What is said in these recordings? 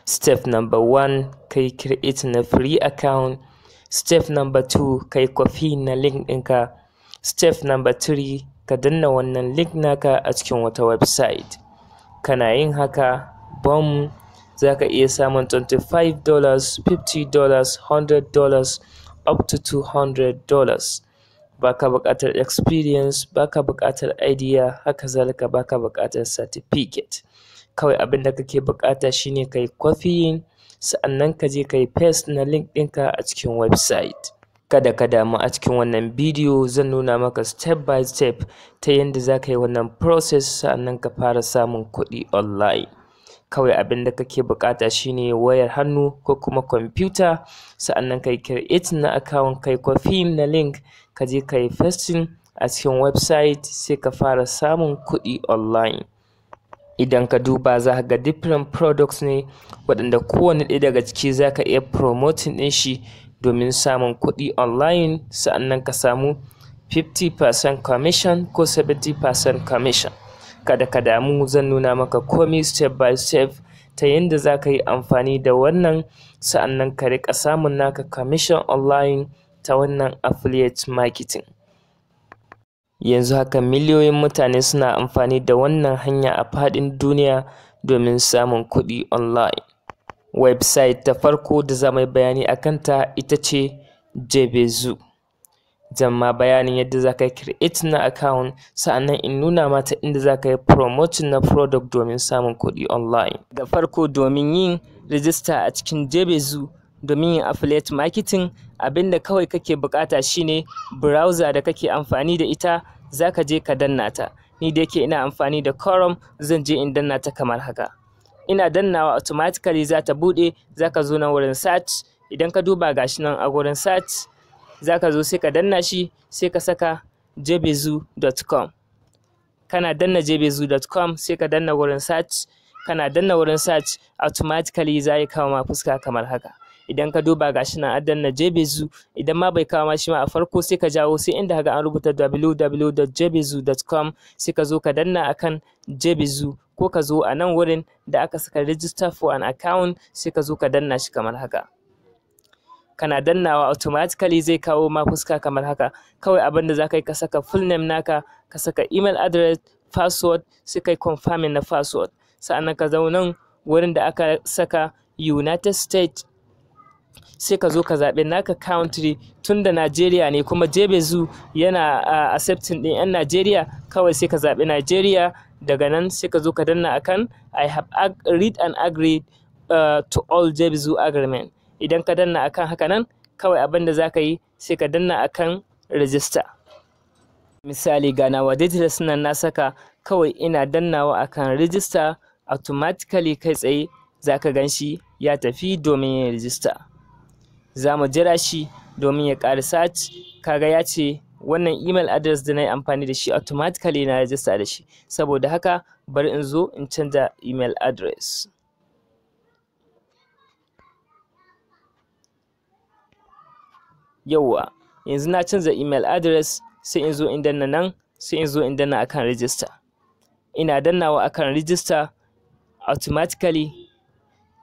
Step number 1, kai create na free account. Step number 2, kai copy na link ɗinka. Step number 3, ka danna wannan link naka a cikin wata website. Kana yin haka, bam, za ka iya samun $25, $50, $100, up to $200. Baka buƙatar experience, baka buƙatar idea, haka zalika baka buƙatar certificate. Kawai abin da kake buƙata shine kai copying, sa'annan ka je kai paste na link ɗinka a cikin website. Kada ka damu, a cikin wannan bidiyo zan nuna maka step by step ta yanda za ka yi wannan process sa'annan ka fara samun kuɗi online. Kawai abin da kake buƙata shine wayar hannu ko kuma computer, sa'annan kai create na account, kai copying na link, ka je kai pasting a cikin website sai ka fara samun kuɗi online. Idan ka duba za ka ga different products ne waɗanda kowane ɗaya daga ciki za ka iya promoting ɗin shi domin samun kuɗi online, sa'annan ka samu 50% commission ko 70% commission. Kada ka damu, zan nuna maka komai step by step ta yanda za ka yi amfani da wannan, sa'annan ka riƙa samun naka commission online ta wannan affiliate marketing. Yanzu haka miliyoyin mutane suna amfani da wannan hanya a faɗin duniya domin samun kuɗi online. Website ta farko da za mu yi bayani a kanta ita ce Jebezu. Zan ma bayanin yadda za ka yi create na account, sa'annan in nuna mata inda za ka yi promoting na product domin samun kuɗi online. Da farko, domin yin register a cikin Jebezu, domin yin affiliate marketing, abinda kawai kake bukata shine browser da kake amfani da ita, za ka je ka danna ta. Ni da yake ina amfani da Chrome, zan je in danna ta kamar haka. Ina dannawa automatically za ta buɗe, za ka zo nan wurin search. Idan ka duba gashi nan a wurin search, za ka zo sai ka danna shi, sai ka saka jebezu.com. Kana danna jebezu.com sai ka danna wurin search. Kana danna wurin search, automatically za ya kawo ma fuska kamar haka. Idan ka duba gashi nan an danna Jebezu, idan ma bai kawo ma shi ma a farko sai ka jawo sai inda kaga an rubuta www.jebezu.com sai ka zo ka danna akan Jebezu, ko ka zo a nan wurin da aka saka register for an account sai ka zo ka danna shi kamar haka. Kana dannawa automatically zai kawo ma fuska kamar haka. Kawai abin da za ka yi, ka saka full name naka, ka saka email address, password, sai kai confirming na password. Sa'annan ka zo nan wurin da aka saka United States, sai ka zo ka zaɓi naka country. Tun da Najeriya ne kuma Jebezu yana accepting ɗin 'yan Najeriya, kawai sai ka zaɓi Najeriya. Daga nan sai ka zo ka danna akan I have read and agreed to all Jebezu agreement. Idan ka danna akan haka nan, kawai abin da za ka yi sai ka danna akan register. Misali ga nawa details nan na saka, kawai ina dannawa akan register, automatically kai tsaye za ka gan shi ya tafi domin yin register. Za mu jira shi domin ya ƙara search. Kaga ya ce wannan email address da na yi amfani da shi automatically na register da shi, saboda haka bari in zo in canza email address. Yauwa, yanzu na canza email address, sai in zo in danna nan, sai in zo in danna akan register. Ina dannawa akan register, automatically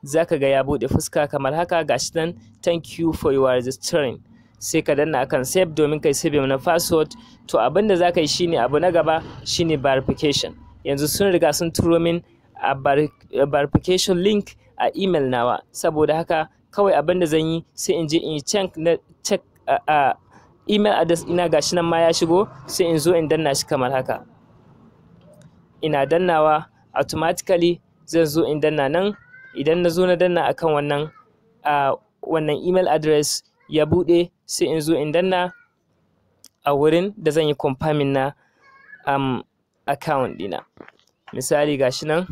za ka ga ya buɗe fuska kamar haka. Gashi nan, thank you for your registering. Sai ka danna akan save domin kai save na password. To abin da za ka yi shine, abu na gaba shine verification. Yanzu sun riga sun turo min a verification link a email nawa, saboda haka kawai abin da zan yi sai in je in yi check email address ina, gashi nan ma ya shigo, sai in zo in danna shi kamar haka. Ina dannawa automatically zan zo in danna nan. Idan na zo na danna akan wannan email address ya buɗe, sai in zo in danna a wurin da zan yi confirming na account ɗina. Misali gashi nan,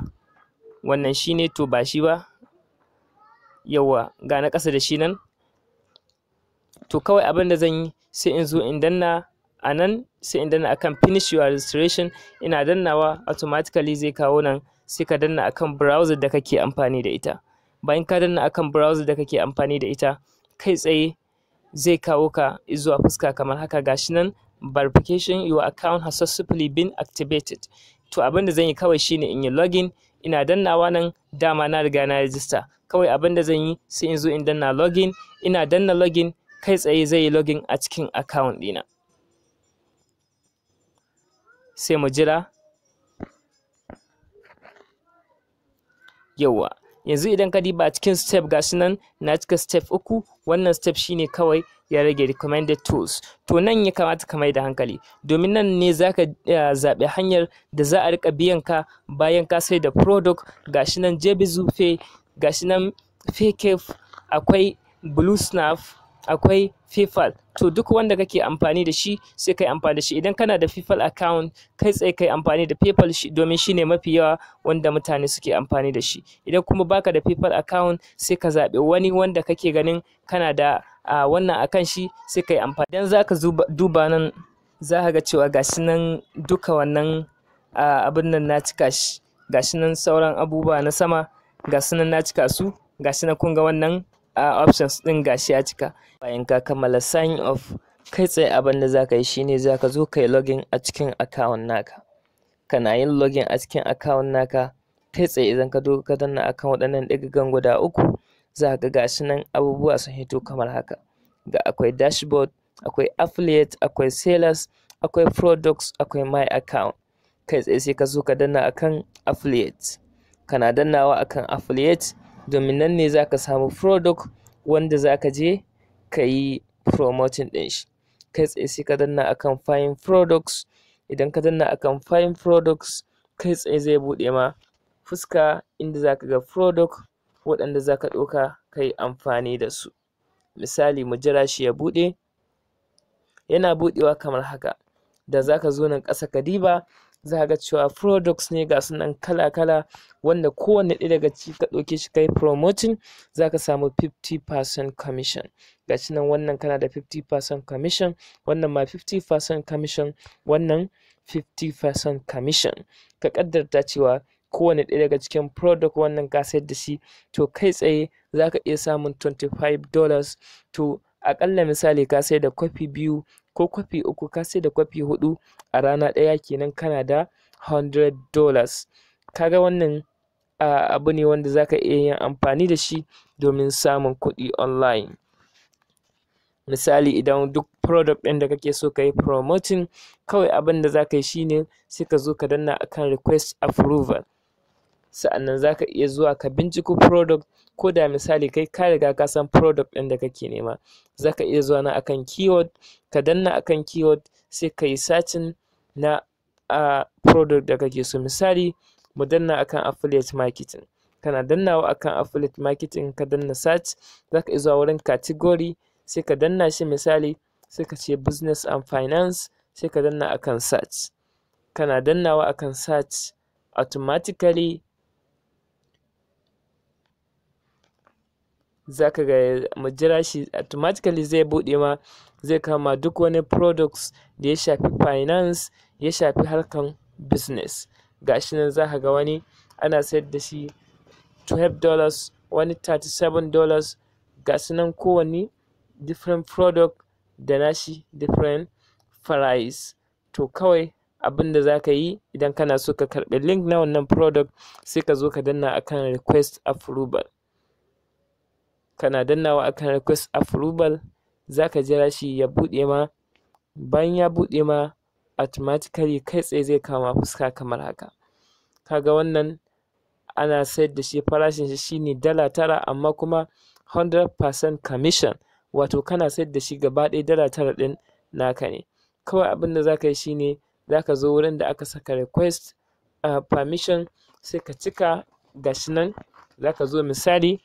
wannan shine, to ba shi ba, yawa ga na ƙasa da shi nan. To kawai abin da zan yi sai in zo in danna a nan, sai in danna akan finish your registration. Ina dannawa automatically zai kawo nan, sai ka danna akan browser da kake amfani da ita. Bayan ka danna akan browser da kake amfani da ita, kai tsaye zai kawo ka zuwa fuska kamar haka. Gashi nan, verification, your account has successfully been activated. To abin da zan yi kawai shine in yi login. ina dannawa nan dama na riga na register. Kawai abin da zan yi sai in zo in danna login, ina danna login kai tsaye zai yi login a cikin account ɗina. Sai mu jira. Yauwa, yanzu idan ka diba cikin step gashi nan na cika step 3, wannan step shine kawai ya rage recommended tools. To nan ya kamata ka mai da hankali, domin nan ne zaka zaɓi hanyar da za a rika biyan ka bayan ka sai da product. Gashi nan Jebizufe, gashi nan Fakef, akwai Blue Snap, akwai PayPal. To duk wanda kake amfani da shi sai kai amfani da shi. Idan kana da PayPal account kai tsaye kai amfani da PayPal domin shine mafi yawa wanda mutane suke amfani da shi. Idan kuma baka da PayPal account sai ka zaɓi wani wanda kake ganin kana da wannan akan shi sai kai amfani. Idan zaka duba nan za ka ga cewa gashi nan duka wannan abin nan na cika shi. Gashi nan sauran abubuwa na sama gashi nan na cika su. Gashi nan kun ga wannan options din gashi ya cika. Bayan ka kammala sign off kai tsaye abin da zaka yi shine zaka zo kai login a cikin account naka. Kana yin login a cikin account naka kai tsaye idan ka zo ka danna akan waɗannan ɗigigan guda 3 za ka ga gashi nan abubuwa sun hito kamar haka. Ga akwai dashboard, akwai affiliate, akwai sellers, akwai products, akwai my account. Kai tsaye sai ka zo ka danna akan affiliate. Kana dannawa akan affiliate domin nan ne zaka samu product wanda zaka je ka yi promoting ɗin shi. Kai tsaye sai ka danna akan find products. Idan ka danna akan find products kai tsaye zai buɗe ma fuska inda zaka ga product waɗanda zaka ɗauka kai amfani da su. Misali mu jira shi ya buɗe. Yana buɗewa kamar haka. Da zaka zo nan ƙasa ka diba za ka ga cewa products ne ga su nan kala-kala wanda kowanne ɗaya daga ciki ka ɗauke shi kai promoting za ka samu 50% commission. Gashi nan wannan kana da 50% commission, wannan ma 50% commission, wannan 50% commission. Ka ƙaddarta cewa kowanne ɗaya daga cikin product wannan ka sayar da shi to kai tsaye za ka iya samun $25. To aƙalla misali ka sai da kwafi 2 ko kwafi 3, ka sai da kwafi 4 a rana ɗaya kenan kana da $100. Kaga wannan abu ne wanda zaka iya yin amfani da shi domin samun kuɗi online. Misali idan duk product ɗin da kake so ka yi promoting kawai abin da zaka yi shine sai ka zo ka danna akan request approval. Sa'annan zaka iya zuwa ka binciko product ko da misali kai ka riga ka san product ɗin da kake nema. Zaka iya zuwa na akan keyword ka danna akan keyword sai ka yi searching na product da kake so. Misali mu danna akan affiliate marketing. Kana dannawa akan affiliate marketing ka danna search zaka iya zuwa wurin category sai ka danna shi misali sai ka ce business and finance sai ka danna akan search. Kana dannawa akan search automatically zaka ga mu jira shi automatically zai buɗe ma zai kama duk wani products da ya shafi finance ya shafi harkan business. Gashi nan zaka ga wani ana sayar da shi $12, wani $37. Gashi nan kowanne different product da nashi different price. To kawai abin da zaka yi idan kana so ka karɓi link na wannan product sai ka zo ka danna akan request approval. Kana dannawa akan request approval zaka jira shi ya buɗe ma. Bayan ya buɗe ma automatically kai tsaye zai kama fuska kamar haka. Kaga wannan ana sayar da shi farashin shi shine $9 amma kuma 100% commission, wato kana sayar da shi gaba ɗaya $9 ɗin naka ne. Kawai abin da zaka yi shine zaka zo wurin da aka saka request permission sai ka cika. Gashi nan zaka zo misali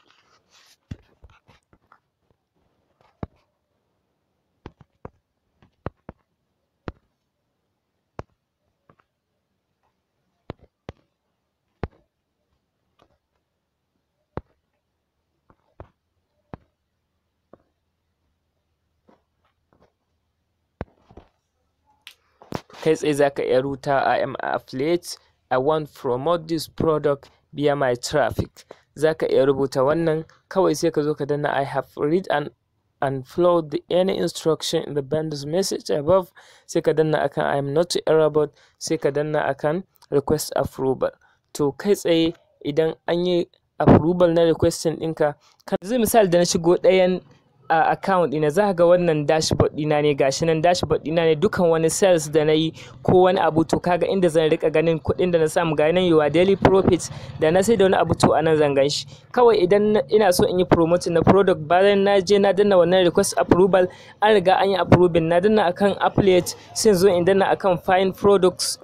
kai tsaye zaka iya rubuta I am affiliate, I want to promote this product via my traffic. Zaka iya rubuta wannan kawai sai ka zo ka danna I have read and followed any instruction in the vendor's message above sai ka danna akan I am not a robot sai ka danna akan request approval. To kai tsaye idan an yi approval na requesting ɗinka. Yanzu misali da na shigo ɗayan account ɗina za ka ga wannan dashboard ɗina ne, gashi nan dashboard ɗina ne, dukan wani sales da na yi ko wani abu, to kaga inda zan rika ganin kuɗin da na samu ga nan yiwa daily profit, da na sai da wani abu to anan zan gan shi. Kawai idan ina so in yi promoting na product, bayan na je na danna wannan request approval, an riga an yi approving, na danna akan affiliate, sai zo in danna akan find products,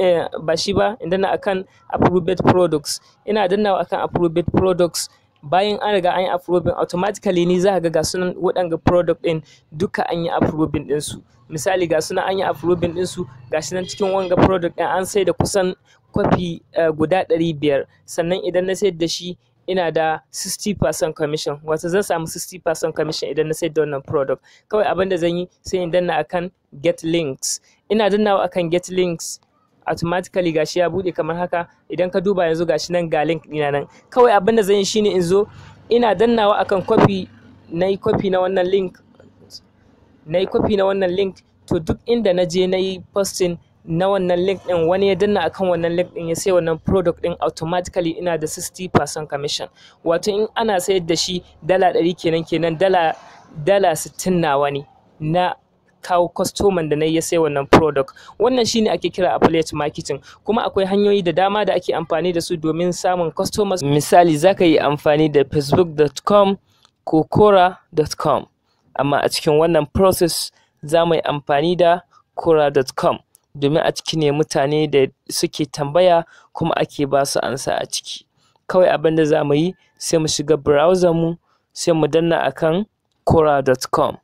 ba shi ba, in danna akan approved products. Ina dannawa akan approved products, bayan an riga an yi approving, automatically ni za ka ga sunan waɗanga product ɗin duka an yi approving ɗinsu. Misali ga sunan an yi approving ɗinsu, ga shi nan cikin wanga product ɗin an sai da kusan kwafi guda 500, sannan idan na sayar da shi ina da 60% commission, wato zan samu 60% commission idan na sayar da wannan product. Kawai abin da zan yi sai in danna akan get links. Ina dannawa akan get links, automatically gashi ya bude kamar haka. Idan ka duba yanzu gashi nan ga link ɗina nan. Kawai abin da zan yi shine in zo ina dannawa akan copy, nayi copy na wannan link, to duk inda na je nayi posting na wannan link ɗin, wani ya danna akan wannan link ɗin ya sai wannan product ɗin, automatically ina da 60% commission. Wato in ana sayar da shi dala 100 kenan dala 60 nawa ne na kawo customer da na ya sai wannan product. Wannan shine ake kira affiliate marketing, kuma akwai hanyoyi da dama da ake amfani da su domin samun customers. Misali zaka yi amfani da facebook.com ko quora.com, amma a cikin wannan process za mu yi amfani da quora.com domin a ciki ne mutane da suke tambaya kuma ake ba su ansa a ciki. Kawai abin da za mu yi sai mu shiga browser mu, sai mu danna akan quora.com.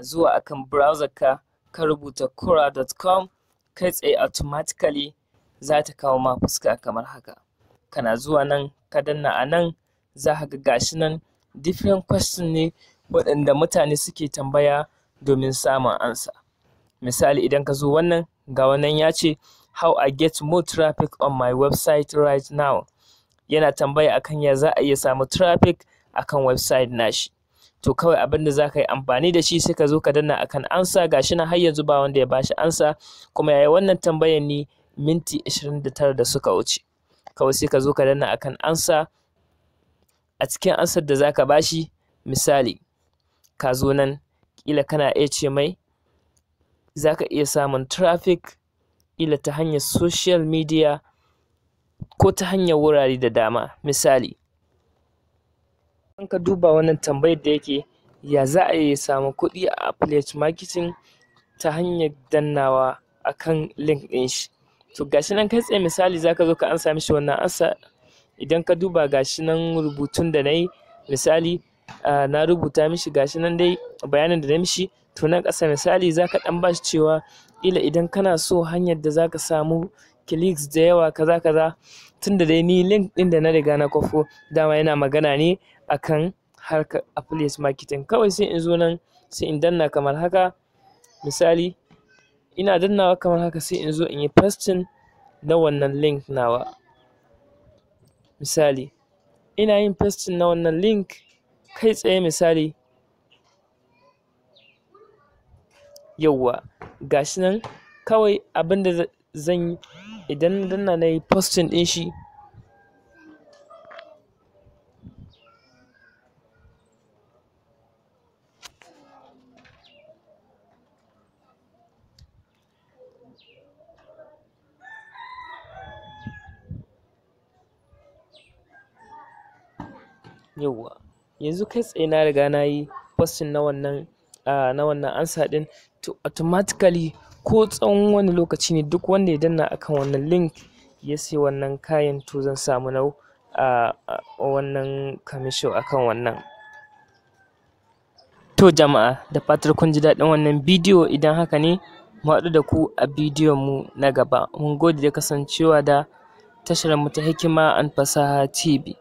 Zuwa akan browser ka rubuta quora.com, kai tsaye automatically za ta kawo ma fuska kamar haka. Kana zuwa nan ka danna a nan, za ka ga gashi nan different question ne waɗanda mutane suke tambaya domin samun ansa. Misali idan ka zo wannan, ga wannan ya ce how I get more traffic on my website right now. Yana tambaya akan ya za a iya samu traffic akan website nashi. To kawai abin da za ka yi amfani da shi sai ka zo ka danna akan ansa, gashi nan har yanzu ba wanda ya bashi ansa, kuma yayi wannan tambayar ni minti 29 da suka wuce. Kawai sai ka zo ka danna akan ansa. A cikin ansar da za ka bashi, misali ka zo nan kila kana iya ce mai za ka iya samun traffic kila ta hanyar social media ko ta hanyar wurare da dama. Misali in ka duba wannan tambayar da yake, ya za a yi samu kuɗi a affiliate marketing ta hanyar dannawa akan link ɗin shi. To gashi nan kai tsaye misali za ka zo ka ansa mishi wannan ansa. Idan ka duba gashi nan rubutun da na yi, misali na rubuta mishi gashi nan dai bayanin da na mishi. To nan ƙasa misali za ka ɗan bashi cewa ƙila idan kana so hanyar da za ka samu clicks da yawa kaza kaza, tunda dai ni link ɗin da na riga na kwafo dama yana magana ne akan harkar affiliate marketing. Kawai sai in zo nan sai in danna kamar haka. Misali ina dannawa kamar haka sai in zo in yi pasting na wannan link nawa. Misali ina yin pasting na wannan link kai tsaye, misali yauwa gashi nan. Kawai abin da zan yi idan na danna na yi posting ɗin shi, yauwa yanzu kai tsaye na riga na yi posting na wannan ansa ɗin. To automatically ko tsawon wani lokaci ne duk wanda ya danna akan wannan link ya sai wannan kayan, to zan samu wannan commission akan wannan. To jama'a, da fatar kun ji daɗin wannan bidiyo. Idan haka ne, mu haɗu da ku a bidiyon mu na gaba. Mun gode da kasancewa da tashar mu ta Hikima and Fasaha TV.